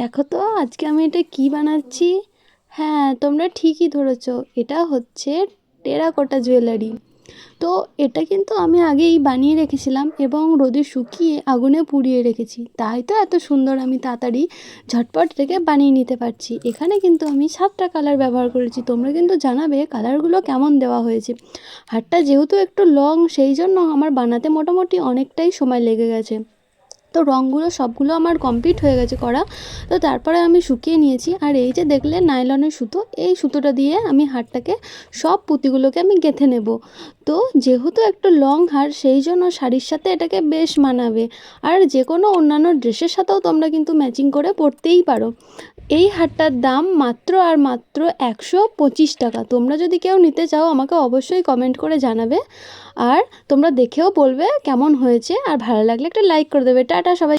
দেখো তো আজকে আমি এটা কি বানাচ্ছি। হ্যাঁ, তোমরা ঠিকই ধরেছ। এটা হচ্ছে টেরাকোটা জুয়েলারি। তো এটা কিন্তু আমি আগেই বানিয়ে রেখেছিলাম এবং রোদে শুকিয়ে আগুনে পুড়িয়ে রেখেছি, তাই তো এত সুন্দর আমি তাড়াতাড়ি ঝটপট থেকে বানিয়ে নিতে পারছি। এখানে কিন্তু আমি 7টা কালার ব্যবহার করেছি। তোমরা কিন্তু জানাবে কালারগুলো কেমন দেওয়া হয়েছে। হারটা যেহেতু একটু লং, সেই জন্য আমার বানাতে মোটামুটি অনেকটাই সময় লেগে গেছে। তো রঙগুলো সবগুলো আমার কমপ্লিট হয়ে গেছে করা। তো তারপরে আমি শুকিয়ে নিয়েছি, আর এই যে দেখলে নাইলনের সুতো, এই সুতোটা দিয়ে আমি হারটাকে সব পুঁতিগুলোকে আমি গেঁথে নেব। তো যেহেতু একটু লং হার, সেই জন্য শাড়ির সাথে এটাকে বেশ মানাবে। আর যে কোনো অন্যান্য ড্রেসের সাথেও তোমরা কিন্তু ম্যাচিং করে পরতেই পারো। এই হারটার দাম মাত্র আর মাত্র 125 টাকা। তোমরা যদি কেউ নিতে চাও আমাকে অবশ্যই কমেন্ট করে জানাবে। আর তোমরা দেখেও বলবে কেমন হয়েছে, আর ভালো লাগলে একটা লাইক করে দেবে। টাটা সবাই।